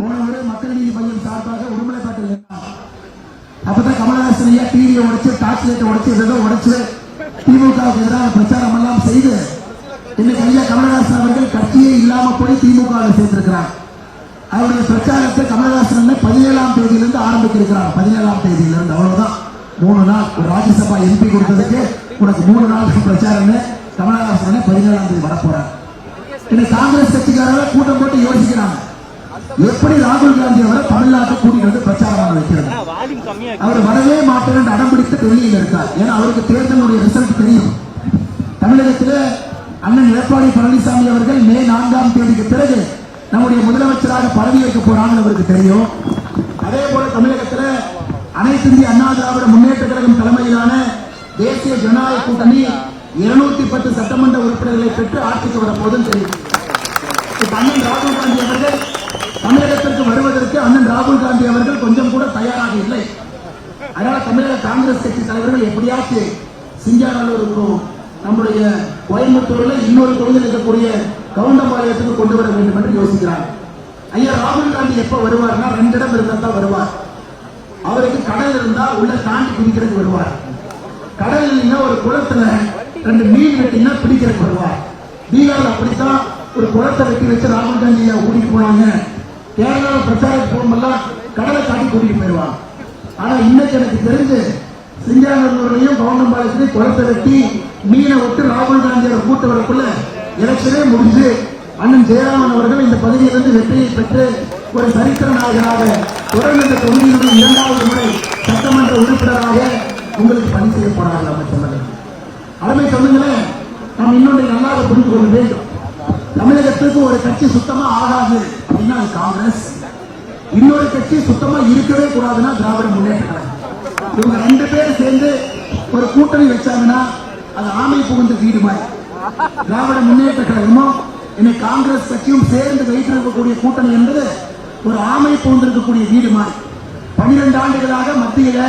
போன முறை மக்கள் நீதி மையம் சார்பாக உடுமலைப்பேட்டையில் அப்பதான் கமலஹாசன் ஐயா டிவியை உடைச்சு டார்ச் லைட்டை உடைச்சு ஏதோ உடைச்சு திமுகவுக்கு எதிராக பிரச்சாரம் எல்லாம் செய்து இன்னைக்கு ஐயா கமலஹாசன் அவர்கள் கட்சியே இல்லாம போய் திமுகவில் சேர்த்திருக்கிறார். அவருடைய பிரச்சாரத்தை கமலஹாசன் 17ஆம் தேதியிலிருந்து ஆரம்பிக்க இருக்கிறார். 17ஆம் தேதியிலிருந்து அவ்வளவுதான் 3 நாள். ஒரு ராஜ்யசபா எம்பி கொடுத்ததுக்கு உனக்கு 3 நாள் பிரச்சாரம். கமலஹாசன் 17ஆம் தேதி வரப்போறார். இன்னைக்கு காங்கிரஸ் கட்சிக்காரர்கள் கூட்டம் போட்டு யோசிக்கிறாங்க, எப்படி ராகுல் காந்தி அவரை தமிழ்நாட்டை கூட்டிட்டு வந்து பிரச்சாரம் வைக்கிறது. அவர் வரவே மாட்டேன் அடம்பிடித்து டெல்லியில் இருக்கார். ஏன்னா அவருக்கு தேர்தலுடைய ரிசல்ட் தெரியும். தமிழகத்தில் அண்ணன் எடப்பாடி பழனிசாமி அவர்கள் மே 4ஆம் தேதிக்கு பிறகு நம்முடைய முதலமைச்சராக பதவி வைக்க போறாங்கன்னு அவருக்கு தெரியும். அதே போல தமிழகத்தில் அனைத்து இந்திய அண்ணா திராவிட முன்னேற்ற கழகம் தலைமையிலான தேசிய ஜனநாயக கூட்டணி 210 சட்டமன்ற உறுப்பினர்களை பெற்று ஆட்சிக்கு வரப்போதும் தெரியும். அண்ணன் ராகுல் காந்தி அவர்கள் தமிழகத்திற்கு வருவதற்கு அண்ணன் ராகுல் காந்தி அவர்கள் கொஞ்சம் கூட தயாராக இல்லை. அதனால தமிழக காங்கிரஸ் கட்சி தலைவர்கள் எப்படியாச்சும் சிங்காநல்லூருக்கும் நம்முடைய கோயம்புத்தூர்ல இன்னொரு தொகுதியில் இருக்கக்கூடிய கவுண்டம்பாளையத்துக்கு கொண்டு வர வேண்டும் என்று யோசிக்கிறார். ஐயா ராகுல் காந்தி எப்ப வருவார்னா 2 இடம் இருந்தா தான் வருவார். அவருக்கு கடல் இருந்தா உள்ள தாண்டி பிடிக்கிறதுக்கு வருவார். கடல் இல்லைன்னா ஒரு குளத்துல 2 மீன் வெட்டினா பிடிக்கிறதுக்கு வருவார். பீகார்ல அப்படித்தான் ஒரு குளத்தை வெட்டி வச்சு ராகுல் காந்தியை கூட்டிட்டு போனாங்க. கேரளாவில் பிரச்சாரத்துக்கு போகும்போதெல்லாம் கடலை காட்டி கூட்டிட்டு போயிடுவாங்க. ஆனா இன்னைக்கு எனக்கு தெரிஞ்சு சிங்காநல்லூர்லையும் கவுண்டம்பாளையத்திலையும் குளத்தை வெட்டி மீனை விட்டு ராகுல் காந்தியோட கூட்ட வரக்குள்ள எலெக்ஷனே முடிஞ்சு அண்ணன் ஜெயராமன் அவர்கள் இந்த பகுதியிலிருந்து வெற்றியை பெற்று ஒரு சரித்திர நாயகராக தொடர்ந்து இந்த தொகுதியினுடைய 2வது முறை சட்டமன்ற உறுப்பினராக உங்களுக்கு பணி செய்ய போறார்கள். அமைச்சர் அருமை சொன்னீங்களே, நாம் இன்னொன்று நல்லாக புரிந்து கொள்ள வேண்டும். தமிழகத்துக்கு ஒரு கட்சி சுத்தமா ஆகாது அப்படின்னா அது காங்கிரஸ். இன்னொரு கட்சி சுத்தமா இருக்கவே கூடாதுன்னா திராவிட முன்னேற்ற கழகம். இவங்க 2 பேரும் சேர்ந்து ஒரு கூட்டணி வச்சாங்கன்னா அது ஆமை புகுந்த வீடு மாதிரி. திராவிட முன்னேற்ற கழகமும் இன்னைக்கு காங்கிரஸ் கட்சியும் சேர்ந்து வைத்திருக்கக்கூடிய கூட்டணி என்பது ஒரு ஆமை புகுந்திருக்கக்கூடிய வீடு மாதிரி. 12 ஆண்டுகளாக மத்தியில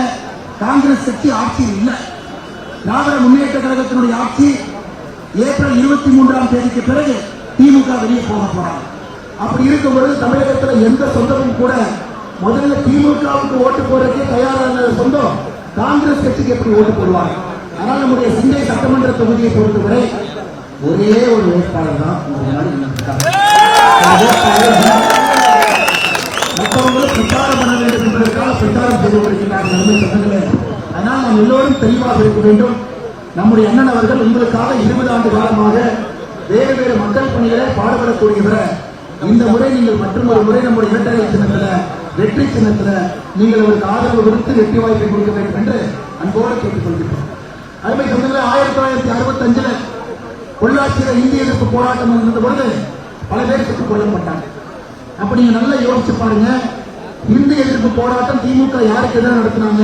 காங்கிரஸ் கட்சி ஆட்சியில் இல்லை. திராவிட முன்னேற்ற கழகத்தினுடைய ஆட்சி ஏப்ரல் 23ஆம் தேதிக்கு பிறகு திமுக வெளியே போக போறாங்க. அப்படி இருக்கும் பொழுது தமிழகத்தில் எந்த சொந்தமும் கூட முதல்ல திமுகவுக்கு ஓட்டு போறதுக்கே தயாரான சொந்தம் காங்கிரஸ் கட்சிக்கு எப்படி ஓட்டு போடுவாங்க. அதனால் நம்முடைய சிந்தை சட்டமன்ற தொகுதியை பொறுத்தவரை ஒரே ஒரு வேட்பாளர் தான் மற்றவங்களும் பிரச்சாரம் பண்ண வேண்டும் என்பதற்காக பிரச்சாரம் செய்து கொண்டிருக்கிறார்கள். அதனால் நாம் எல்லோரும் தெளிவாக இருக்க வேண்டும். நம்முடைய அண்ணன் அவர்கள் உங்களுக்காக 20 ஆண்டு காலமாக வேறு வேறு மக்கள் பணிகளை பாடுபடக்கூடியவரை இந்த முறை நீங்கள் மற்றொரு முறை நம்முடைய இரட்டை சின்னத்தில் வெற்றி சின்னத்தில் நீங்கள் அவருக்கு ஆதரவு கொடுத்து வெற்றி வாய்ப்பை கொடுக்க வேண்டும் என்று அன்போடு கேட்டுக் கொள்கிறோம். அதுமாதிரி சொன்னீங்களே 1965 பொள்ளாச்சியில் இந்திய எதிர்ப்பு போராட்டம் இருந்த பொழுது பல பேர் சுட்டுக் கொல்லப்பட்டாங்க. அப்ப நீங்க நல்லா யோசிச்சு பாருங்க, இந்திய எதிர்ப்பு போராட்டம் திமுக யாருக்கு எதிராக நடத்தினாங்க?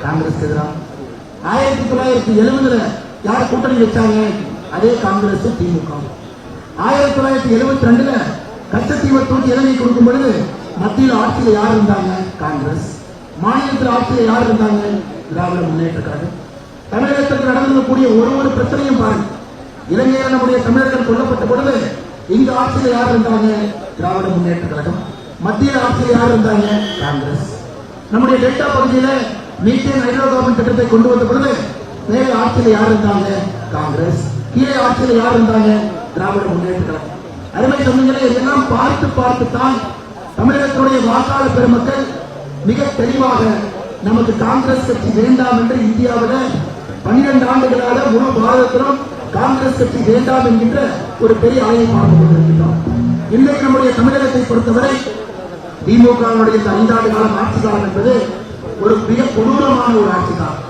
காங்கிரஸ் எதிராக. 1970 யார் கூட்டணி வச்சாங்க? அதே காங்கிரஸ் திமுக. 1972 கச்சத்தீவை தூக்கி இலங்கை கொடுக்கும் பொழுது மத்தியில் ஆட்சியில் யார் இருந்தாங்க? காங்கிரஸ். மாநிலத்தில் ஆட்சியில் யார் இருந்தாங்க? திராவிட முன்னேற்ற கழகம். தமிழகத்திற்கு நடந்திருக்கக்கூடிய ஒரு பிரச்சனையும் பாருங்க. இலங்கையில் நம்முடைய தமிழர்கள் கொல்லப்பட்ட பொழுது இங்கு ஆட்சியில் யார் இருந்தாங்க? திராவிட முன்னேற்ற கழகம். மத்தியில் ஆட்சியில் யார் இருந்தாங்க? காங்கிரஸ். நம்முடைய டெல்டா பகுதியில மீத்தேன் ஹைட்ரோ கார்பன் திட்டத்தை கொண்டு வந்த பொழுது மேலே ஆட்சியில் யார் இருந்தாங்க? காங்கிரஸ். கீழே ஆட்சியில் யார் இருந்தாங்க? திராவிட முன்னேற்ற கழகம். அருமை சொன்னீங்களே, இதெல்லாம் பார்த்து தான் தமிழகத்தினுடைய வாக்காளர் பெருமக்கள் மிக தெளிவாக நமக்கு காங்கிரஸ் கட்சி வேண்டாம் என்று இந்தியாவில் 12 ஆண்டுகளாக முழு பாரதத்திலும் காங்கிரஸ் கட்சி வேண்டாம் என்கின்ற ஒரு பெரிய அலையை பார்த்துக் கொண்டிருக்கிறோம். இன்றைக்கு நம்முடைய தமிழகத்தை பொறுத்தவரை திமுகவுடைய 5 ஆண்டு காலம் ஆட்சி காலம் என்பது ஒரு மிக கொடூரமான ஒரு ஆட்சி காலம்.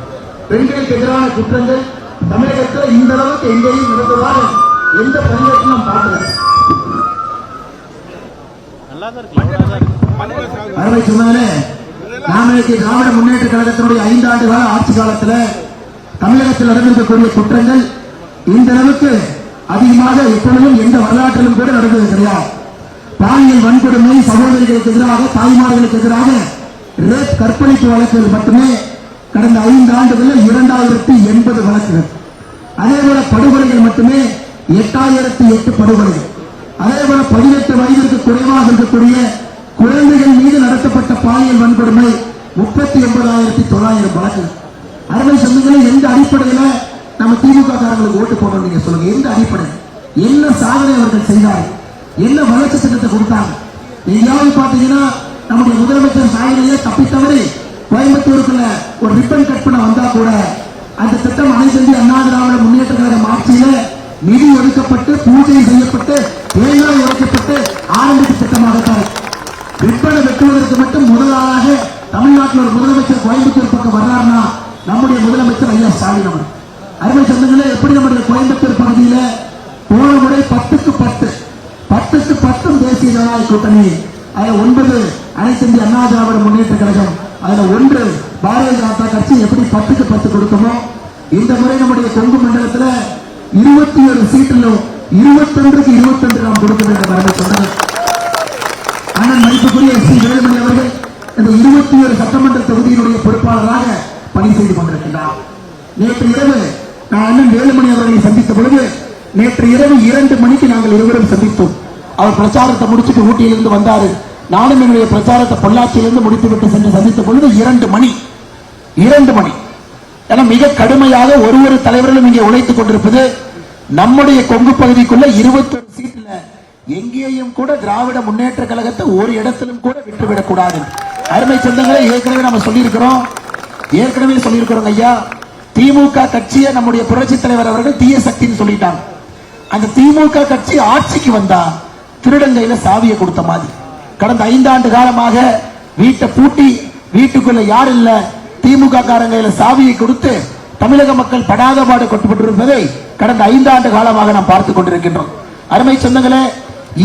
பெண்களுக்கு எதிரான குற்றங்கள் தமிழகத்தில் இந்த அளவுக்கு எங்கேயும் நடந்ததாக எந்த பதிவேற்றம் நாம் பார்க்கல. அருமை சொன்னாலே, நாளைக்கு திராவிட முன்னேற்ற கழகத்தினுடைய 5 ஆண்டு கால ஆட்சி காலத்தில் தமிழகத்தில் நடந்திருக்கக்கூடிய குற்றங்கள் இந்த அளவுக்கு அதிகமாக எப்பொழுதும் எந்த வரலாற்றிலும் கூட நடந்தது கிடையாது. பாலியல் வன்கொடுமை, சகோதரிகளுக்கு எதிராக, தாய்மார்களுக்கு எதிராக ரேப் கற்பழிப்பு வழக்குகள் மட்டுமே கடந்த 5 ஆண்டுகளில் 2080 வழக்குகள். அதேபோல படுகொலைகள் மட்டுமே 8008 படுகொலைகள். அதேபோல 18 வயதிற்கு குறைவாக இருக்கக்கூடிய குழந்தைகள் பாலியல் வன்கொடுமை 39,900 வழக்கு. அருமை சொந்தங்களே, எந்த அடிப்படையில நம்ம திமுக காரங்களுக்கு ஓட்டு போடணும் நீங்க சொல்லுங்க. எந்த அடிப்படை, என்ன சாதனை அவர்கள் செய்தார்கள், என்ன வளர்ச்சி திட்டத்தை கொடுத்தாங்க? எங்கேயாவது பாத்தீங்கன்னா நம்முடைய முதலமைச்சர் சாதனையே தப்பித்தவரை கோயம்புத்தூருக்குள்ள ஒரு ரிப்பன் கட் பண்ண வந்தா கூட அந்த திட்டம் அனைத்து இந்திய அண்ணா திராவிட முன்னேற்ற கழகம் ஆட்சியில நிதி ஒதுக்கப்பட்டு பூஜை செய்யப்பட்டு தேங்காய் உடைக்கப்பட்டு ஆரம்பித்த திட்டமாகத்தான். ரிப்பனை வெட்டுவதற்கு மட்டும் முதலாக தமிழ்நாட்டில் ஒரு முதலமைச்சர் கோயம்புத்தூர் பக்கம் வர்றாருன்னா நம்முடைய முதலமைச்சர் ஐயா ஸ்டாலின் அவர். அருமை சொந்தங்களே, எப்படி நம்முடைய கோயம்புத்தூர் பகுதியில போன முறை 10க்கு 10 தேசிய ஜனநாயக கூட்டணி, அதுல 9 அனைத்து இந்திய அண்ணா திராவிட முன்னேற்ற கழகம், அதுல 1 பாரதிய ஜனதா கட்சி எப்படி 10க்கு 10 கொடுத்தோமோ, இந்த முறை நம்முடைய கொங்கு மண்டலத்தில் 21 சீட்டிலும் 21க்கு 22 நாம் கொடுக்க வேண்டும். அருமை சொந்தங்கள், ஆனால் மதிப்புக்குரிய சி வேலுமணி அவர்கள் இந்த 21 சட்டமன்ற தொகுதியினுடைய பொறுப்பாளராக பணி செய்து கொண்டிருக்கிறார். நேற்று இரவு நான் அண்ணன் வேலுமணி அவர்களை சந்தித்த பொழுது, நேற்று இரவு 2 மணிக்கு நாங்கள் இருவரும் சந்தித்தோம். அவர் பிரச்சாரத்தை முடிச்சுட்டு ஊட்டியிலிருந்து வந்தாரு. நானும் என்னுடைய பிரச்சாரத்தை பொள்ளாச்சியிலிருந்து முடித்துவிட்டு சென்று சந்தித்த பொழுது 2 மணி. என மிக கடுமையாக ஒரு தலைவர்களும் இங்கே உழைத்துக் கொண்டிருப்பது. நம்முடைய கொங்கு பகுதிக்குள்ள 21 சீட்ல எங்கேயும் கூட திராவிட முன்னேற்ற கழகத்தை ஒரு இடத்திலும் கூட விட்டுவிடக் கூடாது. அருமை சொந்தங்களை ஏற்கனவே நம்ம சொல்லியிருக்கிறோம் ஐயா. திமுக கட்சியை நம்முடைய புரட்சி தலைவர் அவர்கள் தீய சக்தின்னு சொல்லிட்டாங்க. அந்த திமுக கட்சி ஆட்சிக்கு வந்தா திருடங்கையில சாவியை கொடுத்த மாதிரி கடந்த 5 ஆண்டு காலமாக வீட்டை பூட்டி வீட்டுக்குள்ள யார் இல்ல திமுக காரங்கையில சாவியை கொடுத்து தமிழக மக்கள் படாத பாடு கொட்டுப்பட்டிருப்பதை கடந்த 5 ஆண்டு காலமாக நாம் பார்த்துக் கொண்டிருக்கின்றோம். அருமை சொந்தங்களே,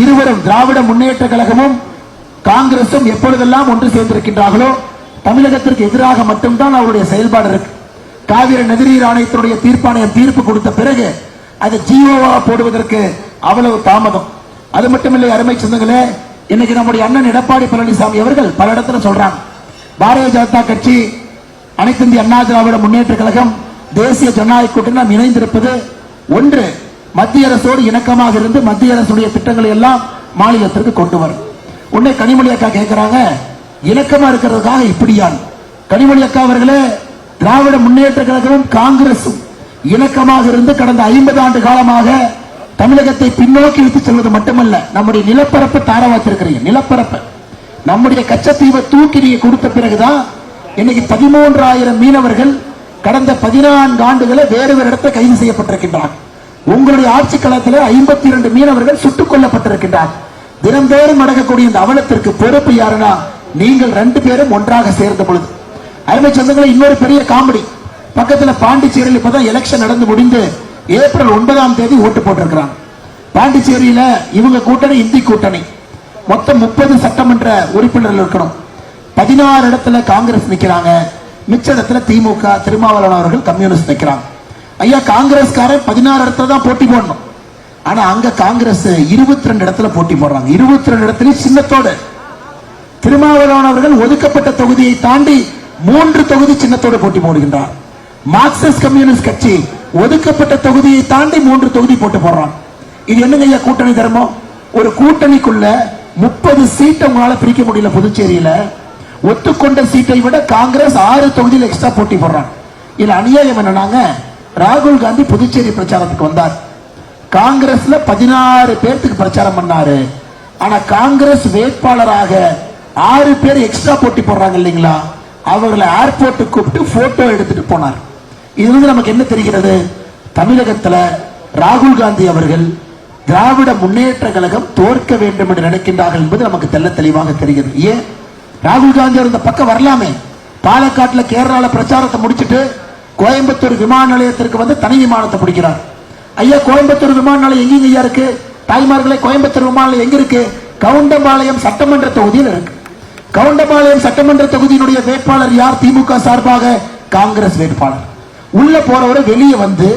இருவரும் திராவிட முன்னேற்ற கழகமும் காங்கிரசும் எப்பொழுதெல்லாம் ஒன்று சேர்ந்திருக்கின்றார்களோ தமிழகத்திற்கு எதிராக மட்டும்தான் அவருடைய செயல்பாடு இருக்கு. காவிரி நதிநீர் ஆணையத்தினுடைய தீர்ப்பாணையம் தீர்ப்பு கொடுத்த பிறகு அதை ஜிஓவா போடுவதற்கு அவ்வளவு தாமதம். அது மட்டுமில்லை அருமை சொந்தங்களே, இன்னைக்கு நம்முடைய அண்ணன் எடப்பாடி பழனிசாமி அவர்கள் பல இடத்துல சொல்றாங்க, பாரதிய ஜனதா கட்சி, அனைத்து இந்திய அண்ணா திராவிட முன்னேற்ற கழகம், தேசிய ஜனநாயக கூட்டணி நாம் இணைந்திருப்பது ஒன்று, மத்திய அரசோடு இணக்கமாக இருந்து மத்திய அரசுடைய திட்டங்களை எல்லாம் மாநிலத்திற்கு கொண்டு வரும். உன்னை கனிமொழி அக்கா கேட்கிறாங்க, இணக்கமா இருக்கிறதுக்காக இப்படியான்? கனிமொழி அக்கா அவர்களே, திராவிட முன்னேற்ற கழகமும் காங்கிரசும் இணக்கமாக இருந்து கடந்த 50 ஆண்டு காலமாக தமிழகத்தை பின்னோக்கி இழுத்து செல்வது மட்டுமல்ல, நம்முடைய நிலப்பரப்பை தார வச்சிருக்கிறீங்க. நிலப்பரப்பு நம்முடைய கச்சத்தீவை தூக்கி நீங்க கொடுத்த பிறகுதான் இன்னைக்கு 13,000 மீனவர்கள் கடந்த 14 ஆண்டுகளை வேறு இடத்தை கைது செய்யப்பட்டிருக்கின்றார். உங்களுடைய ஆட்சி காலத்தில் 52 மீனவர்கள் சுட்டுக் கொல்லப்பட்டிருக்கின்றார். தினந்தோறும் நடக்கக்கூடிய இந்த அவலத்திற்கு பொறுப்பு யாருன்னா நீங்கள் 2 பேரும் ஒன்றாக சேர்ந்த பொழுது. அருமை சொந்தங்களை, இன்னொரு பெரிய காமெடி, பக்கத்துல பாண்டிச்சேரியில் இப்பதான் எலெக்ஷன் நடந்து முடிந்து ஏப்ரல் 9ஆம் தேதி ஓட்டு போட்டிருக்கிறாங்க. பாண்டிச்சேரியில இவங்க கூட்டணி இந்தி கூட்டணி, மொத்தம் 30 சட்டமன்ற உறுப்பினர்கள் இருக்கணும். 16 இடத்துல காங்கிரஸ் நிக்கிறாங்க, மிச்ச இடத்துல திமுக திருமாவளவன் அவர்கள் கம்யூனிஸ்ட் நிக்கிறாங்க. ஐயா, காங்கிரஸ்காரன் 16 இடத்துல தான் போட்டி போடணும், ஆனா அங்க காங்கிரஸ் 22 இடத்துல போட்டி போடுறாங்க. 22 இடத்துல சின்னத்தோடு. திருமாவளவன் அவர்கள் ஒதுக்கப்பட்ட தொகுதியை தாண்டி 3 தொகுதி சின்னத்தோடு போட்டி போடுகின்றார். மார்க்சிஸ்ட் கம்யூனிஸ்ட் கட்சி ஒதுக்கப்பட்ட தொகுதியை தாண்டி 3 தொகுதி போட்டு போடுறாங்க. இது என்னங்க ஐயா கூட்டணி தர்மம்? ஒரு கூட்டணிக்குள்ள 30 சீட்டை உங்களால பிரிக்க முடியல. புதுச்சேரியில ஒத்துக்கொண்ட சீட்டை விட காங்கிரஸ் 6 தொகுதியில் எக்ஸ்ட்ரா போட்டி போடுறாங்க. இதுல அநியாயம் என்னன்னாங்க, ராகுல் காந்தி புதுச்சேரி பிரச்சாரத்துக்கு வந்தார். காங்கிரஸ்ல 16 பேருக்கு பிரச்சாரம் பண்ணாரு. ஆனா காங்கிரஸ் வேட்பாளராக 6 பேர் எக்ஸ்ட்ரா போட்டி போடுறாங்க இல்லைங்களா, அவர்களை ஏர்போர்ட்டுக்கு கூப்பிட்டு போட்டோ எடுத்துட்டு போனார். இது நமக்கு என்ன தெரிகிறது? தமிழகத்துல ராகுல் காந்தி அவர்கள் திராவிட முன்னேற்ற கழகம் தோற்க வேண்டும் என்று நினைக்கின்றார்கள் என்பது நமக்கு தெல்ல தெளிவாக தெரிகிறது. ஏன் ராகுல் காந்தி இந்த பக்கம் வரலாமே? பாலக்காட்டுல கேரளால பிரச்சாரத்தை முடிச்சிட்டு கோயம்புத்தூர் விமான நிலையத்திற்கு வந்து தனி விமானத்தை பிடிக்கிறார். ஐயா, கோயம்புத்தூர் விமான நிலையம் எங்க ஐயா இருக்கு? தாய்மார்களே, கோயம்புத்தூர் விமான நிலையம் எங்க இருக்கு? கவுண்டம்பாளையம் சட்டமன்ற தொகுதியில் இருக்கு. கவுண்டம்பாளையம் சட்டமன்ற தொகுதியினுடைய வேட்பாளர் யார்? திமுக சார்பாக காங்கிரஸ் வேட்பாளர். உள்ள போறவரை வெளியே வந்து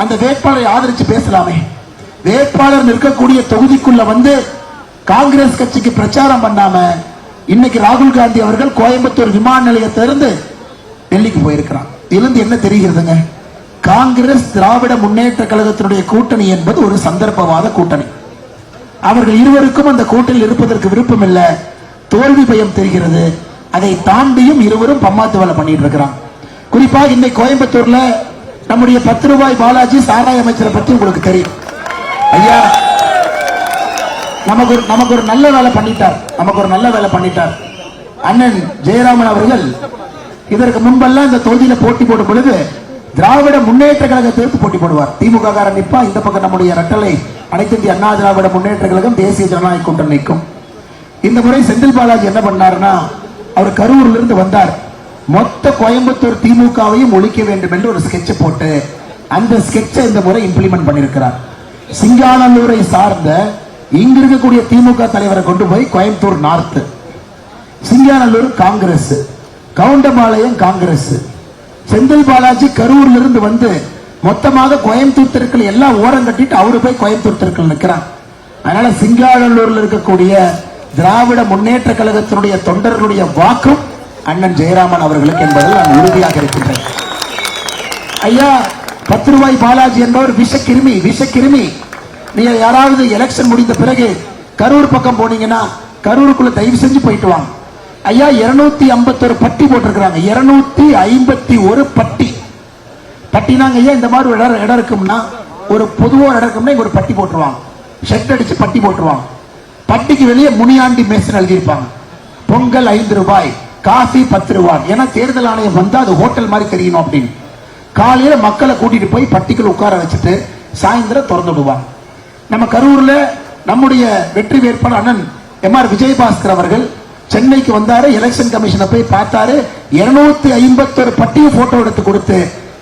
அந்த வேட்பாளரை ஆதரிச்சு பேசலாமே. வேட்பாளர் நிற்கக்கூடிய தொகுதிக்குள்ள வந்து காங்கிரஸ் கட்சிக்கு பிரச்சாரம் பண்ணாம இன்னைக்கு ராகுல் காந்தி அவர்கள் கோயம்புத்தூர் விமான நிலையத்திலிருந்து டெல்லிக்கு போயிருக்கிறார். இதிலிருந்து என்ன தெரிகிறதுங்க? காங்கிரஸ் திராவிட முன்னேற்ற கழகத்தினுடைய கூட்டணி என்பது ஒரு சந்தர்ப்பவாத கூட்டணி. அவர்கள் இருவருக்கும் அந்த கூட்டணியில் இருப்பதற்கு விருப்பம் இல்லை, தோல்வி பயம் தெரிகிறது. அதை தாண்டியும் இருவரும் பம்மாத்து வேலை பண்ணிட்டு இருக்கிறாங்க. குறிப்பாக இன்னைக்கு கோயம்புத்தூர்ல நம்முடைய 10 ரூபாய் பாலாஜி சாராய அமைச்சரை பத்தி உங்களுக்கு தெரியும். ஐயா நமக்கு ஒரு நல்ல வேலை பண்ணிட்டார். அண்ணன் ஜெயராமன் அவர்கள் இதற்கு முன்பெல்லாம் இந்த தொகுதியில போட்டி போடும் பொழுது திராவிட முன்னேற்ற கழகத்திற்கு போட்டி போடுவார். திமுக காரன் நிற்பா, இந்த பக்கம் நம்முடைய ரெட்டலை அனைத்து இந்திய அண்ணா திராவிட முன்னேற்ற கழகம், தேசிய ஜனநாயக கூட்டணி நிற்கும். இந்த முறை செந்தில் பாலாஜி என்ன பண்ணாருன்னா, அவர் கரூர்ல இருந்து வந்தார். மொத்த கோயம்புத்தூர் திமுகவையும் ஒழிக்க வேண்டும் என்று ஒரு ஸ்கெட்ச் போட்டு அந்த ஸ்கெட்சை இந்த முறை இம்ப்ளிமெண்ட் பண்ணியிருக்கிறார். சிங்காநல்லூரை சார்ந்த இங்க இருக்கக்கூடிய திமுக தலைவரை கொண்டு போய் கோயம்புத்தூர் நார்த், சிங்காநல்லூர் காங்கிரஸ், கவுண்டபாளையம் காங்கிரஸ், செந்தில் பாலாஜி கரூர்ல இருந்து வந்து மொத்தமாக கோயம்புத்தூர் தெருக்கள் எல்லாம் ஓரம் கட்டிட்டு அவரு போய் கோயம்புத்தூர் தெருக்கள் நிற்கிறார். அதனால சிங்காநல்லூர்ல இருக்கக்கூடிய திராவிட முன்னேற்ற கழகத்தினுடைய தொண்டர்களுடைய வாக்கும் அண்ணன் ஜெயராமன் அவர்களுக்கு என்பதில் நான் உறுதியாக இருக்கின்றேன். ஐயா 10 ரூபாய் பாலாஜி என்பவர் விஷக்கிருமி. நீங்க யாராவது எலெக்ஷன் முடிந்த பிறகு கரூர் பக்கம் போனீங்கன்னா கரூருக்குள்ள தயவு செஞ்சு போயிட்டு வாங்க. ஐயா 251 பட்டி போட்டிருக்கிறாங்க. 251 பட்டினாங்க. ஐயா இந்த மாதிரி ஒரு இடம் இருக்கும்னா, ஒரு பொதுவான இடம் இருக்கும்னா ஒரு பட்டி போட்டுருவாங்க, ஷெட் அடிச்சு பட்டி போட்டுருவாங்க. பட்டிக்கு வெளியே முனியாண்டி மேசன் எழுதியிருப்பாங்க. பொங்கல் 5 ரூபாய், காஃபி 10 ரூபாய். ஏன்னா தேர்தல் ஆணையம் வந்தா அது ஹோட்டல் மாதிரி தெரியணும் அப்படின்னு காலையில மக்களை கூட்டிட்டு போய் பட்டிக்குள்ள உட்கார வச்சுட்டு சாயந்தரம் திறந்து விடுவாங்க. நம்ம கரூர்ல நம்முடைய வெற்றி வேட்பாளர் அண்ணன் எம்.ஆர். விஜயபாஸ்கர் அவர்கள் சென்னைக்கு வந்தாரு. எலெக்ஷன் கமிஷனை போய் பார்த்தாரு. 251 பட்டியும் போட்டோ எடுத்து கொடுத்து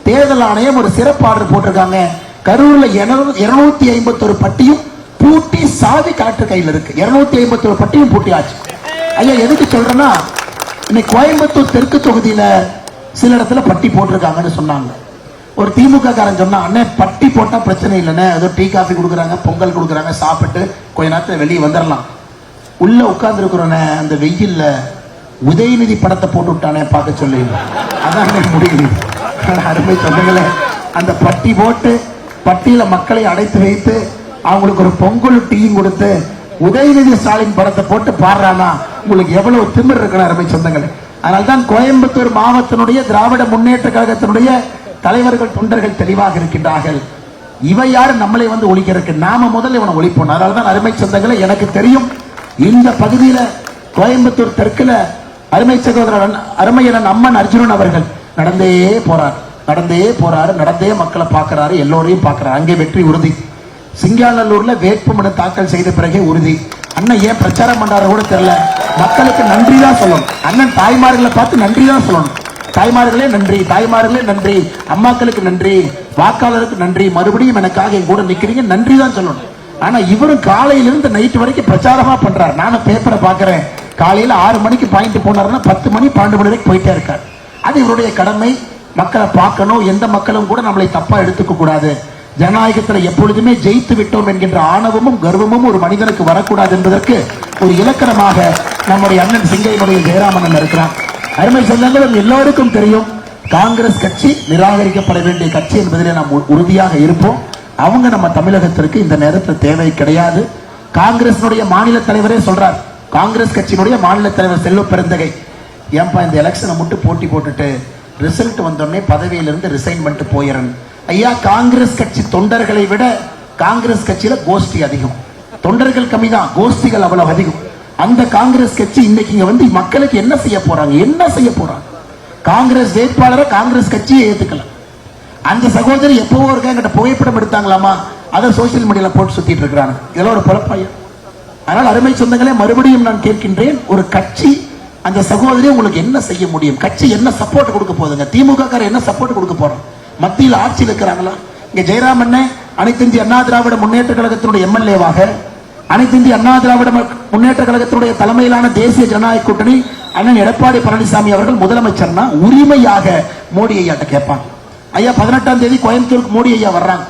தேர்தல் ஆணையம் ஒரு சிறப்பு ஆர்டர் போட்டிருக்காங்க. கரூர்ல 251 பட்டியும் பூட்டி சாவி கலெக்டர் கையில் இருக்கு. 251 பட்டியும் பூட்டியாச்சு. ஐயா எதுக்கு சொல்றேன்னா, இன்னைக்கு கோயம்புத்தூர் தெற்கு தொகுதியில சில இடத்துல பட்டி போட்டிருக்காங்கன்னு சொன்னாங்க. ஒரு திமுக காரன் சொன்னா, அண்ணே பட்டி போட்டா பிரச்சனை இல்லைன்னு, ஏதோ டீ காஃபி கொடுக்குறாங்க, பொங்கல் கொடுக்குறாங்க, சாப்பிட்டு கொஞ்ச நேரத்துல வெளியே வந்துடலாம். உள்ள உட்கார்ந்து இருக்கிறோன்னே அந்த வெயில்ல உதயநிதி படத்தை போட்டு விட்டானே பார்க்க சொல்லி, அதான் முடியுது. அருமை சொந்தங்களே, அந்த பட்டி போட்டு பட்டியல மக்களை அடைத்து வைத்து அவங்களுக்கு ஒரு பொங்கல் டீயும் கொடுத்து உதயநிதி ஸ்டாலின் படத்தை போட்டு பாடுறானா உங்களுக்கு எவ்வளவு திமிர் இருக்கணும் அருமை சொந்தங்களே. அதனால்தான் கோயம்புத்தூர் மாவட்டத்தினுடைய திராவிட முன்னேற்ற கழகத்தினுடைய தலைவர்கள் தொண்டர்கள் தெளிவாக இருக்கின்றார்கள். இவை யாரு நம்மளை வந்து ஒழிக்கிறதுக்கு, நாம முதல்ல இவனை ஒழிப்போம். அதனால்தான் அருமை சொந்தங்களை, எனக்கு தெரியும் இந்த பகுதியில கோயம்புத்தூர் தெற்குல அருமை சகோதரர் அருமையன் அம்மன் அர்ஜுனன் அவர்கள் நடந்தே போறாரு, நடந்தே மக்களை பார்க்கிறாரு, எல்லோரையும் பார்க்கிறாரு. அங்கே வெற்றி உறுதி. சிங்காநல்லூர்ல வேட்புமனு தாக்கல் செய்த பிறகே உறுதி. அண்ணன் ஏன் பிரச்சாரம் பண்றாரு கூட தெரியல. மக்களுக்கு நன்றி தான் சொல்லணும். அண்ணன் தாய்மார்களை பார்த்து நன்றி தான் சொல்லணும். தாய்மார்களே நன்றி, அம்மாக்களுக்கு நன்றி, வாக்காளருக்கு நன்றி, மறுபடியும் எனக்காக என் கூட நிக்கிறீங்க, நன்றி தான் சொல்லணும். ஆனா இவரும் காலையிலிருந்து நைட்டு வரைக்கும் பிரச்சாரமா பண்றாரு. நானும் பேப்பரை பாக்குறேன். காலையில 6 மணிக்கு பாயிண்ட் போனாருன்னா 10 மணி 12 மணி வரைக்கும் போயிட்டே இருக்காரு. அது இவருடைய கடமை. மக்களை பார்க்கணும். எந்த மக்களும் கூட நம்மளை தப்பா எடுத்துக்க கூடாது. ஜனநாயகத்தில் எப்பொழுதுமே ஜெயித்து விட்டோம் என்கின்ற ஆணவமும் கர்வமும் ஒரு மனிதனுக்கு வரக்கூடாது என்பதற்கு ஒரு இலக்கணமாக நம்முடைய அண்ணன் சிங்கையினுடைய ஜெயராமன் இருக்கிறார். அருமை சொந்தங்கள், எல்லோருக்கும் தெரியும் காங்கிரஸ் கட்சி நிராகரிக்கப்பட வேண்டிய கட்சி என்பதிலே நாம் உறுதியாக இருப்போம். அவங்க நம்ம தமிழகத்திற்கு இந்த நேரத்தில் தேவை கிடையாது. காங்கிரஸ் மாநில தலைவரே சொல்றார். காங்கிரஸ் கட்சியினுடைய மாநில தலைவர் செல்வ பெருந்தகை, ஏன்பா இந்த எலெக்ஷனை மட்டும் போட்டி போட்டுட்டு ரிசல்ட் வந்தோடனே பதவியிலிருந்து ரிசைன் பண்ணிட்டு போயிறன். ஐயா, காங்கிரஸ் கட்சி தொண்டர்களை விட காங்கிரஸ் கட்சியில கோஷ்டி அதிகம், தொண்டர்கள் கம்மி தான், கோஷ்டிகள் அவ்வளவு அதிகம். அந்த காங்கிரஸ் கட்சி இன்னைக்கு இங்க வந்து மக்களுக்கு என்ன செய்ய போறாங்க? காங்கிரஸ் வேட்பாளரை காங்கிரஸ் கட்சியை ஏத்துக்கல. அந்த சகோதரி எப்பவோ இருக்க புகைப்படம் எடுத்தாங்களாமா, அதை சோசியல் மீடியால போட்டு சுத்திட்டு இருக்கிறாங்க. இதெல்லாம் ஒரு பொழப்பாயா? அதனால் அருமை சொந்தங்களே, மறுபடியும் நான் கேட்கின்றேன், ஒரு கட்சி அந்த சகோதரி உங்களுக்கு என்ன செய்ய முடியும்? கட்சி என்ன சப்போர்ட் கொடுக்க போகுதுங்க? திமுக என்ன சப்போர்ட் கொடுக்க போறோம்? மத்தியில் ஆட்சியில் இருக்கிறாங்களா? இங்க ஜெயராமன் அனைத்து இந்திய அண்ணா திராவிட முன்னேற்ற கழகத்தினுடைய எம்எல்ஏவாக, அனைத்து இந்திய அண்ணா திராவிட முன்னேற்ற கழகத்தினுடைய தலைமையிலான தேசிய ஜனநாயக கூட்டணி அண்ணன் எடப்பாடி பழனிசாமி அவர்கள் முதலமைச்சர்னா உரிமையாக மோடி ஐயாட்ட கேட்பாங்க. ஐயா 18ஆம் தேதி கோயம்புத்தூருக்கு மோடி ஐயா வர்றாங்க,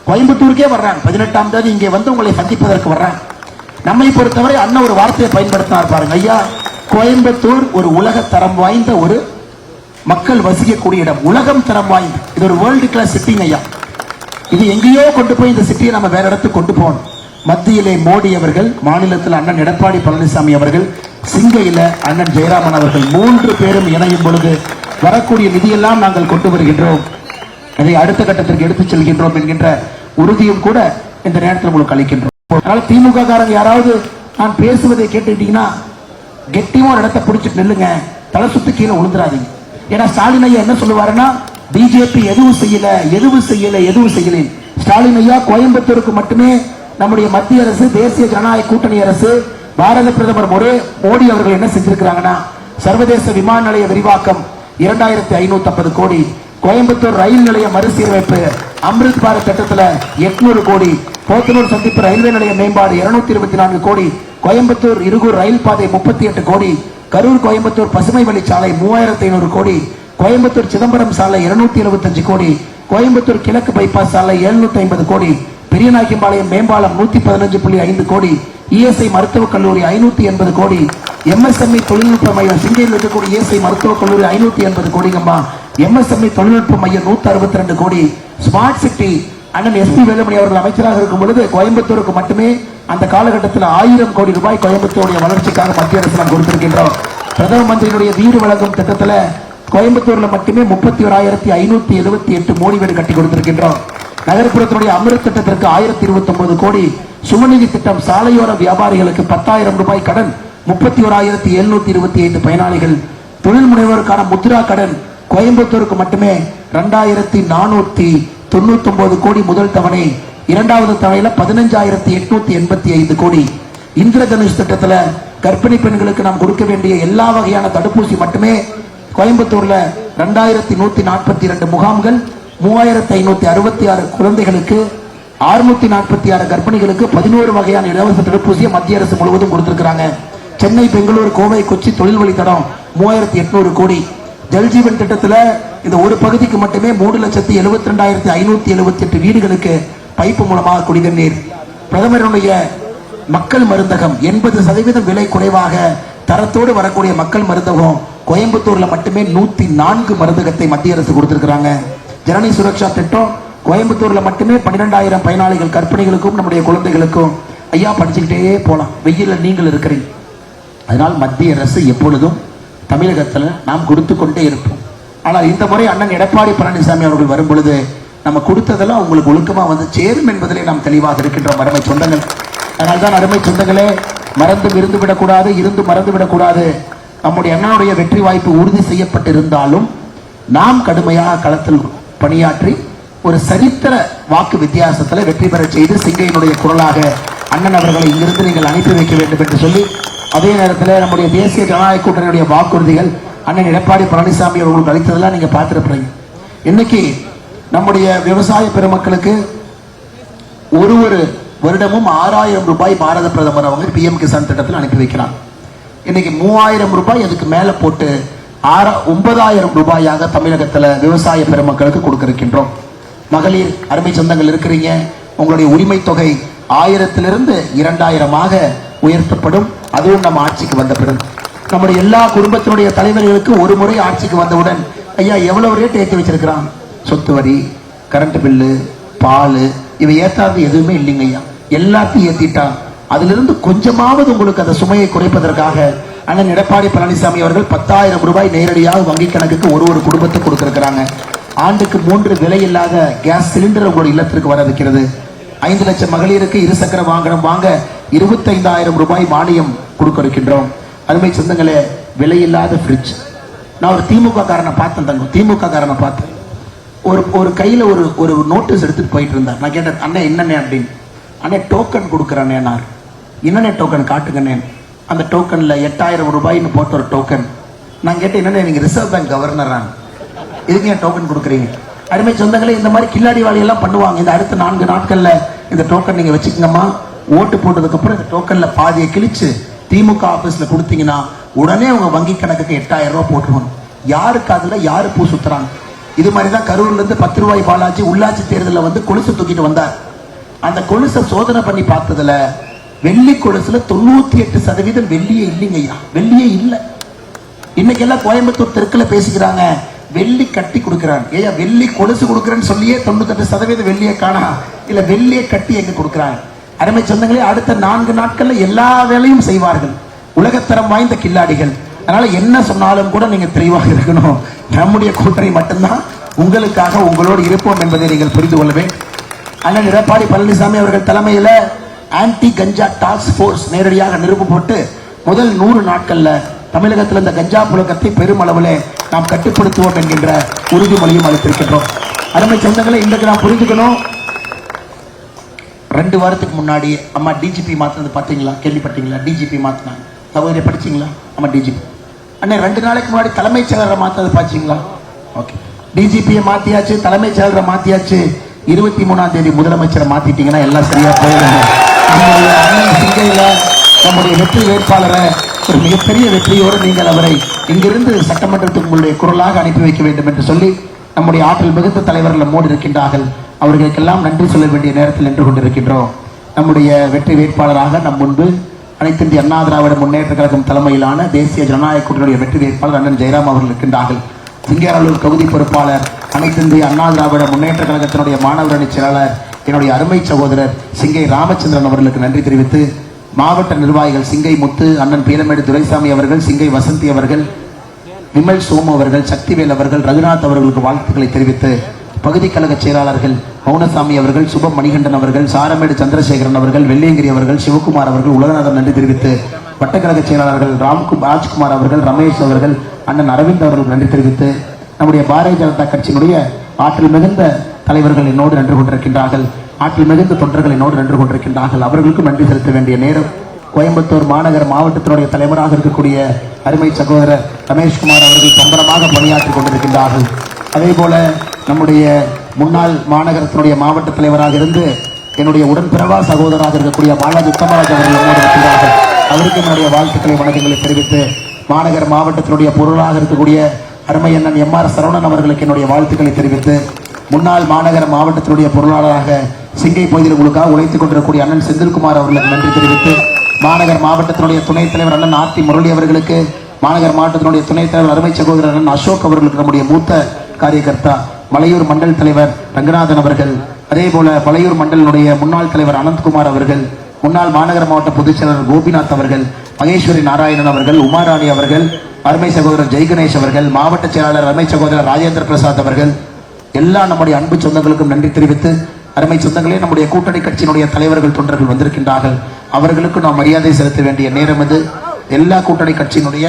கோயம்புத்தூருக்கே வர்றாங்க. 18ஆம் தேதி இங்கே வந்து உங்களை சந்திப்பதற்கு வர்றாங்க. நம்மை பொறுத்தவரை அண்ணன் ஒரு வார்த்தையை பயன்படுத்தினார் பாருங்க. ஐயா, கோயம்புத்தூர் ஒரு உலக தரம் வாய்ந்த ஒரு மக்கள் வசிக்கக்கூடிய இடம், உலகம் தரம் வாய்ந்த, இது ஒரு வேர்ல்டு கிளாஸ் சிட்டிங் ஐயா. இது எங்கேயோ கொண்டு போய் இந்த சிட்டியை நம்ம வேற இடத்துக்கு கொண்டு போகணும். மத்தியிலே மோடி அவர்கள், மாநிலத்தில் அண்ணன் எடப்பாடி பழனிசாமி அவர்கள், சிங்கையில அண்ணன் ஜெயராமன் அவர்கள் 3 பேரும் இணையும் பொழுது வரக்கூடிய நிதியெல்லாம் நாங்கள் கொண்டு வருகின்றோம், அதை அடுத்த கட்டத்திற்கு எடுத்துச் செல்கின்றோம் என்கின்ற உறுதியும் கூட இந்த நேரத்தில் உங்களுக்கு அளிக்கின்றோம். அதனால திமுக காரங்க யாராவது நான் பேசுவதை கேட்டுட்டீங்கன்னா கெட்டியும் ஒரு இடத்தை பிடிச்சிட்டு நில்லுங்க, தலை சுத்து கீழே விழுந்துடாதீங்க. ஏன்னா ஸ்டாலின் ஐயா என்ன சொல்லுவாருன்னா, பிஜேபி எதுவும் செய்யல. ஸ்டாலின் ஐயா கோயம்புத்தூருக்கு மட்டுமே நம்முடைய மத்திய அரசு, தேசிய ஜனநாயக கூட்டணி அரசு, பாரத பிரதமர் மோடி அவர்கள் என்ன செஞ்சிருக்கிறாங்கன்னா, சர்வதேச விமான நிலைய விரிவாக்கம் 2550 கோடி, கோயம்புத்தூர் ரயில் நிலைய மறுசீரமைப்பு, அம்ரித் பாரத் திட்டத்தில் 800 கோடி, போத்தனூர் சந்திப்பு ரயில்வே நிலைய மேம்பாடு 224 கோடி, கோயம்புத்தூர் இருகூர் ரயில் பாதை 38 கோடி, கரூர் கோயம்புத்தூர் பசுமை வழிச்சாலை 3500 கோடி, கோயம்புத்தூர் சிதம்பரம் சாலை 275 கோடி, கோயம்புத்தூர் கிழக்கு பைபாஸ் சாலை 750 கோடி, பெரியநாயக்கம்பாளையம் மேம்பாலம் 115.5 கோடி, இஎஸ்ஐ மருத்துவக் கல்லூரி 580 கோடி, எம்எஸ்எம்இ தொழில்நுட்ப மையம் சிங்கையில் இருக்கக்கூடிய இஎஸ்ஐ மருத்துவக் கல்லூரி 580 கோடிங்கம்மா, எம்எஸ்எம்இ தொழில்நுட்ப மையம் 162 கோடி, ஸ்மார்ட் சிட்டி அண்ணன் எஸ்பி வேலுமணி அவர்கள் அமைச்சராக இருக்கும் பொழுது கோயம்புத்தூருக்கு மட்டுமே அந்த காலகட்டத்தில் 1000 கோடி ரூபாய் கோயம்புத்தூருடைய வளர்ச்சிக்காக மத்திய அரசு நாம் கொடுத்திருக்கின்றோம். பிரதம மந்திரியினுடைய வீடு வழங்கும் திட்டத்தில் கோயம்புத்தூர்ல மட்டுமே 31,578 மோடி வீடு கட்டி கொடுத்திருக்கின்றோம். நகர்ப்புறத்தினுடைய அமிர்த் திட்டத்திற்கு 1029 கோடி, சுமநிதி திட்டம் சாலையோர வியாபாரிகளுக்கு 10,000 ரூபாய் கடன், 31,725 பயனாளிகள், தொழில் முனைவோருக்கான முத்ரா கடன் கோயம்புத்தூருக்கு மட்டுமே 2,499 கோடி முதல் தவணை, இரண்டாவது தவணையில 15,885 கோடி. இந்திர தனுஷ் திட்டத்தில் கர்ப்பிணி பெண்களுக்கு நாம் கொடுக்க வேண்டிய எல்லா வகையான தடுப்பூசி மட்டுமே கோயம்புத்தூர்ல 2,142 முகாம்கள், 3,566 குழந்தைகளுக்கு, 646 கர்ப்பிணிகளுக்கு 11 வகையான இலவச தடுப்பூசியை மத்திய அரசு முழுவதும் கொடுத்திருக்கிறாங்க. சென்னை, பெங்களூர், கோவை, கொச்சி தொழில் வழித்தடம் 3,800 கோடி. ஜல்ஜீவன் திட்டத்தில் இந்த ஒரு பகுதிக்கு மட்டுமே 3,72,578 வீடுகளுக்கு பைப்பு மூலமாக குடிநீர் நீர். பிரதமருடைய மக்கள் மருந்தகம் 80% விலை குறைவாக தரத்தோடு வரக்கூடிய மக்கள் மருந்தகம் கோயம்புத்தூர்ல மட்டுமே 104 மருந்தகத்தை மத்திய அரசு கொடுத்திருக்கிறாங்க. ஜனனி சுரக்ஷா திட்டம் கோயம்புத்தூர்ல மட்டுமே 12,000 பயனாளிகள் கர்ப்பிணிகளுக்கும் நம்முடைய குழந்தைகளுக்கும். ஐயா படிச்சுக்கிட்டே போலாம், வெயில நீங்கள் இருக்கிறீங்க. அதனால் மத்திய அரசு எப்பொழுதும் தமிழகத்தில் நாம் கொடுத்து கொண்டே இருப்போம். ஆனால் இந்த முறை அண்ணன் எடப்பாடி பழனிசாமி அவர்கள் வரும் பொழுது நம்ம கொடுத்ததெல்லாம் உங்களுக்கு ஒழுக்கமா வந்து சேரும் என்பதிலே நாம் தெளிவாக இருக்கின்றோம் அருமை சொந்தங்கள். அதனால்தான் அருமை சொந்தங்களே, மறந்து இருந்து விடக்கூடாது, இருந்து மறந்து விடக்கூடாது. நம்முடைய அண்ணனுடைய வெற்றி வாய்ப்பு உறுதி செய்யப்பட்டிருந்தாலும் நாம் கடுமையாக களத்தில் பணியாற்றி ஒரு சரித்திர வாக்கு வித்தியாசத்தில் வெற்றி பெற செய்து சிங்கையினுடைய குரலாக அண்ணன் அவர்களை இங்கிருந்து நீங்கள் அனுப்பி வைக்க வேண்டும் என்று சொல்லி, அதே நேரத்தில் நம்முடைய தேசிய ஜனநாயக கூட்டணியுடைய வாக்குறுதிகள் அண்ணன் எடப்பாடி பழனிசாமி அவர்களுக்கு அளித்ததெல்லாம் நீங்க பார்த்திருப்பீங்க. இன்னைக்கு நம்முடைய விவசாய பெருமக்களுக்கு ஒரு வருடமும் 6,000 ரூபாய் பாரத பிரதமர் அவங்க PM கிசான் திட்டத்தில் அனுப்பி வைக்கிறாங்க. இன்னைக்கு 3,000 ரூபாய் அதுக்கு மேல போட்டு 9,000 ரூபாயாக தமிழகத்தில் விவசாய பெருமக்களுக்கு கொடுக்க இருக்கின்றோம். மகளிர் அருமை சொந்தங்கள் இருக்கிறீங்க, உங்களுடைய உரிமை தொகை 1000 2,000 உயர்த்தப்படும். அதுவும் நம்ம ஆட்சிக்கு வந்த பிறகு நம்முடைய எல்லா குடும்பத்தினுடைய தலைவர்களுக்கு ஒரு முறை ஆட்சிக்கு வந்தவுடன் ஐயா எவ்வளவு ரேட் ஏற்றி வச்சிருக்கிறான், சொத்து வரி, கரண்ட் பில்லு, பால், இவை ஏற்றாது எதுவுமே இல்லைங்க ஐயா, எல்லாத்தையும் ஏற்றிட்டான். அதிலிருந்து கொஞ்சமாவது உங்களுக்கு அந்த சுமையை குறைப்பதற்காக அண்ணன் எடப்பாடி பழனிசாமி அவர்கள் 10,000 ரூபாய் நேரடியாக வங்கி கணக்குக்கு ஒரு குடும்பத்துக்கு கொடுத்திருக்கிறாங்க. ஆண்டுக்கு 3 விலையில்லாத கேஸ் சிலிண்டர் உங்களுடைய இல்லத்திற்கு வர இருக்கிறது. 5 லட்சம் மகளிருக்கு இருசக்கர வாகனம் வாங்க 25,000 ரூபாய் மானியம் கொடுக்க இருக்கின்றோம். அருமை சொந்தங்களே, விலையில்லாத ஃப்ரிட்ஜ். நான் ஒரு திமுக காரனை பார்த்தேன், ஒரு கையில ஒரு நோட்டீஸ் எடுத்துட்டு போயிட்டு இருந்தார். நான் கேட்டேன், அண்ணன் என்னண்ணே அப்படின்னு. அண்ணே டோக்கன் கொடுக்குறேன்னே. நான் என்னண்ணே டோக்கன் காட்டுங்கண்ணே. அந்த டோக்கன்ல 8,000 ரூபாய்னு போட்ட ஒரு டோக்கன். நான் கேட்டேன், என்னண்ணே நீங்க ரிசர்வ் பேங்க் கவர்னரா, இதுக்கு ஏன் டோக்கன் கொடுக்குறீங்க? அருமை சொந்தங்களே, இந்த மாதிரி கில்லாடி வாழியெல்லாம் பண்ணுவாங்க. இந்த அடுத்த 4 நாட்கள்ல இந்த டோக்கன் நீங்க வச்சுக்கங்கம்மா. ஓட்டு போட்டதுக்கு அப்புறம் இந்த டோக்கன்ல பாதியை கிழிச்சு திமுக ஆபீஸ்ல கொடுத்தீங்கன்னா உடனே உங்க வங்கி கணக்குக்கு 8,000 ரூபாய் போட்டுருவாங்க. யாருக்கு அதுல யாரு பூ சுத்துறாங்க? இது மாதிரிதான் கரூர்ல இருந்து 10 ரூபாய் பாலாஜி உள்ளாட்சி தேர்தலில் வந்து கொலுசு தூக்கிட்டு வந்தார். அந்த கொலுசை சோதனை பண்ணி பார்த்ததுல வெள்ளி கொலுசுல 98% வெள்ளியே இல்லைங்க ஐயா, வெள்ளியே இல்லை. இன்னைக்கு எல்லாம் கோயம்புத்தூர் தெற்குல பேசிக்கிறாங்க, வெள்ளி கட்டி கொடுக்கிறான். ஏயா வெள்ளி கொலுசு கொடுக்குறேன்னு சொல்லியே 98% வெள்ளியை காணா, இல்ல வெள்ளியை கட்டி எங்க கொடுக்கிறாங்க? அருமை சொந்தங்களே, அடுத்த 4 நாட்கள்ல எல்லா வேலையும் செய்வார்கள். உலகத்தரம் வாய்ந்த கில்லாடிகள். அதனால என்ன சொன்னாலும் கூட நீங்க தெளிவாக இருக்கணும். நம்முடைய கூட்டணி மட்டும்தான் உங்களுக்காக உங்களோடு இருப்போம் என்பதை நீங்கள் புரிந்து கொள்ளவே. அண்ணன் எடப்பாடி பழனிசாமி அவர்கள் தலைமையில ஆன்டி கஞ்சா டாஸ்க் போர்ஸ் நேரடியாக நிறுவ போட்டு முதல் 100 நாட்கள்ல தமிழகத்தில் இந்த கஞ்சா புழக்கத்தை பெருமளவில் நாம் கட்டுப்படுத்துவோம் என்கின்ற உறுதிமொழியும் அளித்திருக்கின்றோம். அருமை சொந்தங்களை இன்றைக்கு நாம் புரிஞ்சுக்கணும். 2 வாரத்துக்கு முன்னாடி அம்மா டிஜிபி மாத்தினது பார்த்தீங்களா? கேள்விப்பட்டீங்களா? டிஜிபி மாத்தினாங்க. சகோதரி படிச்சீங்களா? அம்மா டிஜிபி அண்ணே 2 நாளைக்கு முன்னாடி தலைமைச் செயலரை மாத்தினது பார்த்தீங்களா? ஓகே, டிஜிபியை மாத்தியாச்சு, தலைமைச் செயலரை மாத்தியாச்சு. 23ஆம் தேதி முதலமைச்சரை மாத்திட்டீங்கன்னா எல்லாம் சரியா போயிடும். சிங்கையில நம்முடைய வெற்றி வேட்பாளரை ஒரு மிகப்பெரிய வெற்றியோடு நீங்கள் அவரை இங்கிருந்து சட்டமன்றத்துக்கு உங்களுடைய குரலாக அனுப்பி வைக்க வேண்டும் என்று சொல்லி நம்முடைய ஆற்றல் மிகுந்த தலைவர்கள் நம்மோடு இருக்கின்றார்கள். அவர்களுக்கெல்லாம் நன்றி சொல்ல வேண்டிய நேரத்தில் நின்று கொண்டிருக்கின்றோம். நம்முடைய வெற்றி வேட்பாளராக நம் முன்பு அனைத்து இந்திய அண்ணா திராவிட முன்னேற்ற கழகம் தலைமையிலான தேசிய ஜனநாயக கூட்டணியுடைய வெற்றி வேட்பாளர் அண்ணன் ஜெயராம் அவர்கள் இருக்கின்றார்கள். சிங்காரலூர் தொகுதி பொறுப்பாளர், அனைத்து இந்திய அண்ணா திராவிட முன்னேற்ற கழகத்தினுடைய மாணவர் அணி செயலாளர் என்னுடைய அருமை சகோதரர் சிங்கை ராமச்சந்திரன் அவர்களுக்கு நன்றி தெரிவித்து, மாவட்ட நிர்வாகிகள் சிங்கை முத்து, அண்ணன் பீலமேடு துரைசாமி அவர்கள், சிங்கை வசந்தி அவர்கள், விமல் சோமு அவர்கள், சக்திவேல் அவர்கள், ரகுநாத் அவர்களுக்கு வாழ்த்துக்களை தெரிவித்து, பகுதி கழக செயலாளர்கள் மௌனசாமி அவர்கள், சுபம் மணிகண்டன் அவர்கள், சாரமேடு சந்திரசேகரன் அவர்கள், வெள்ளியங்கிரி அவர்கள், சிவகுமார் அவர்கள், உலகநாதன் நன்றி தெரிவித்து, வட்டக்கழக செயலாளர்கள் ராஜ்குமார் அவர்கள், ரமேஷ் அவர்கள், அண்ணன் அரவிந்த் அவர்களுக்கு நன்றி தெரிவித்து, நம்முடைய பாரதிய ஜனதா கட்சியினுடைய ஆற்றல் மிகுந்த தலைவர்கள் என்னோடு நின்று கொண்டிருக்கின்றார்கள். ஆற்றல் மிகுந்த தொண்டர்கள் என்னோடு நின்று கொண்டிருக்கின்றார்கள். அவர்களுக்கும் நன்றி செலுத்த வேண்டிய நேரம். கோயம்புத்தூர் மாநகர மாவட்டத்தினுடைய தலைவராக இருக்கக்கூடிய அருமை சகோதரர் ரமேஷ்குமார் அவர்கள் பம்பரமாக பணியாற்றிக் கொண்டிருக்கின்றார்கள். அதே போல நம்முடைய முன்னாள் மாநகரத்தினுடைய மாவட்ட தலைவராக இருந்து என்னுடைய உடன்பிறவா சகோதரராக இருக்கக்கூடிய பாலாஜி உத்தமராஜ் அவர்கள் என்னோடு இருக்கிறார்கள். அவருக்கு என்னுடைய வாழ்த்துக்களை வணக்கங்களை தெரிவித்து, மாநகர மாவட்டத்தினுடைய பொருளாக இருக்கக்கூடிய அருமை அண்ணன் MR சரவணன் அவர்களுக்கு என்னுடைய வாழ்த்துக்களை தெரிவித்து, முன்னாள் மாநகர மாவட்டத்தினுடைய பொருளாளராக சிங்கை பகுதியில் உங்களுக்காக உழைத்துக் கொண்டிருக்கக்கூடிய அண்ணன் செந்தில்குமார் அவர்களுக்கு நன்றி தெரிவித்து, மாநகர் மாவட்டத்தினுடைய துணைத் தலைவர் அண்ணன் ஆர்த்தி முரளி அவர்களுக்கு, மாநகர் மாவட்டத்தினுடைய துணைத் தலைவர் அருமை சகோதரர் அண்ணன் அசோக் அவர்களுக்கு, நம்முடைய மூத்த காரியகர்த்தா மலையூர் மண்டல் தலைவர் ரங்கநாதன் அவர்கள், அதே போல மலையூர் மண்டலினுடைய முன்னாள் தலைவர் அனந்த்குமார் அவர்கள், முன்னாள் மாநகர மாவட்ட பொதுச் செயலாளர் கோபிநாத் அவர்கள், மகேஸ்வரி நாராயணன் அவர்கள், உமாராணி அவர்கள், அருமை சகோதரர் ஜெய்கணேஷ் அவர்கள், மாவட்ட செயலாளர் அருமை சகோதரர் ராஜேந்திர பிரசாத் அவர்கள், எல்லா நம்முடைய அன்பு சொந்தங்களுக்கும் நன்றி தெரிவித்து, அருமை சொந்தங்களே, நம்முடைய கூட்டணி கட்சியினுடைய தலைவர்கள் தொண்டர்கள் வந்திருக்கின்றார்கள். அவர்களுக்கு நாம் மரியாதை செலுத்த வேண்டிய நேரம் இது. எல்லா கூட்டணி கட்சியினுடைய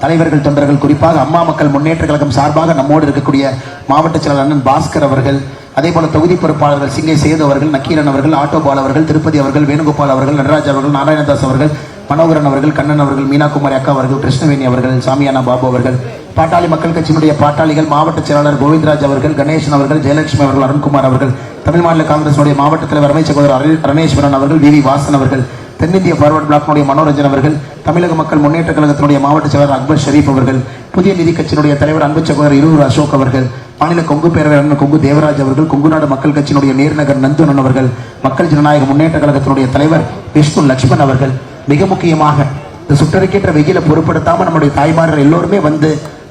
தலைவர்கள் தொண்டர்கள், குறிப்பாக அம்மா மக்கள் முன்னேற்ற கழகம் சார்பாக நம்மோடு இருக்கக்கூடிய மாவட்ட செயலாளர் அண்ணன் பாஸ்கர் அவர்கள், அதே போல தொகுதி பொறுப்பாளர்கள் சிங்கை சேது அவர்கள், நக்கீரன் அவர்கள், ஆட்டோபால் அவர்கள், திருப்பதி அவர்கள், வேணுகோபால் அவர்கள், நடராஜ் அவர்கள், நாராயணதாஸ் அவர்கள், மனோகரன் அவர்கள், கண்ணன் அவர்கள், மீனாகுமாரி அக்கா அவர்கள், கிருஷ்ணவேணி அவர்கள், சாமியானா பாபு அவர்கள், பாட்டாளி மக்கள் கட்சியினுடைய பாட்டாளிகள் மாவட்ட செயலாளர் கோவிந்தராஜ் அவர்கள், கணேசன் அவர்கள், ஜெயலட்சுமி அவர்கள், அருண்குமார் அவர்கள், தமிழ் மாநில காங்கிரசுடைய மாவட்ட தலைவர் அருமை சகோதரர் ரணேஸ்வரன் அவர்கள், வி வாசன் அவர்கள், தென்னிந்திய பார்வர்ட் பிளாக்கினுடைய மனோரஞ்சன் அவர்கள், தமிழக மக்கள் முன்னேற்ற கழகத்தினுடைய மாவட்ட செயலர் அக்பர் ஷரீப் அவர்கள், புதிய நிதி கட்சியினுடைய தலைவர் அன்பு சகோதரர் இருவர் அசோக் அவர்கள், மாநில கொங்கு பேரவை அண்ணன் கொங்கு தேவராஜ் அவர்கள், கொங்குநாடு மக்கள் கட்சியினுடைய நேர்நகர் நந்துனன் அவர்கள், மக்கள் ஜனநாயக முன்னேற்ற கழகத்தினுடைய தலைவர் விஷ்ணு லட்சுமண் அவர்கள், மிக முக்கியமாக இந்த சுட்டறிக்கின்ற வெயில பொருட்படுத்தாம நம்முடைய தாய்மார்கள் எல்லோருமே வந்து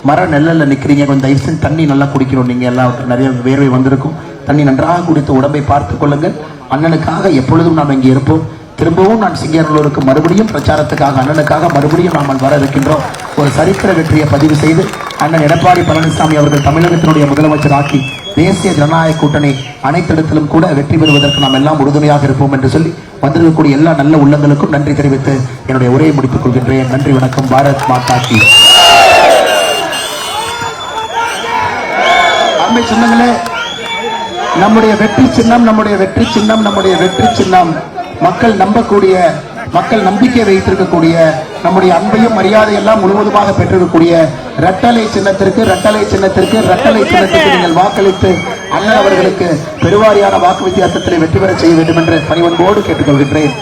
மர நெல்லில் நிற்கிறீங்க. கொஞ்சம் தயவு செஞ்சு தண்ணி நல்லா குடிக்கணும். நீங்க எல்லாம் நிறைய வேர்வை வந்திருக்கும். தண்ணி நன்றாக குடித்து உடம்பை பார்த்துக் கொள்ளுங்கள். அண்ணனுக்காக எப்பொழுதும் நாம் இங்கே இருப்போம். திரும்பவும் நான் சிங்கேரலூருக்கு மறுபடியும் பிரச்சாரத்துக்காக அண்ணனுக்காக மறுபடியும் நாம் வர இருக்கின்றோம். ஒரு சரித்திர வெற்றியை பதிவு செய்து அண்ணன் எடப்பாடி பழனிசாமி அவர்கள் தமிழகத்தினுடைய முதலமைச்சர் ஆக்கி தேசிய ஜனநாயக கூட்டணி அனைத்திடத்திலும் கூட வெற்றி பெறுவதற்கு நாம் எல்லாம் உறுதுணையாக இருப்போம் என்று சொல்லி வந்திருக்கக்கூடிய எல்லா நல்ல உள்ளங்களுக்கும் நன்றி தெரிவித்து என்னுடைய உரையை முடித்துக் கொள்கின்றேன். நன்றி, வணக்கம். பாரத் மாதா கி. அருமை சொந்தங்களே, நம்முடைய வெற்றி சின்னம், நம்முடைய வெற்றி சின்னம், நம்முடைய வெற்றி சின்னம் மக்கள் நம்பக்கூடிய, மக்கள் நம்பிக்கை வைத்திருக்கக்கூடிய, நம்முடைய அன்பையும் மரியாதையெல்லாம் முழுவதுமாக பெற்றிருக்கக்கூடிய இரட்டலை சின்னத்திற்கு, இரட்டலை சின்னத்திற்கு, இரட்டலை சின்னத்திற்கு நீங்கள் வாக்களித்து அண்ணன் அவர்களுக்கு பெருவாரியான வாக்கு வித்தியாசத்தில் வெற்றி பெற செய்ய வேண்டும் என்று பணிவன்போடு கேட்டுக்கொள்கின்றேன்.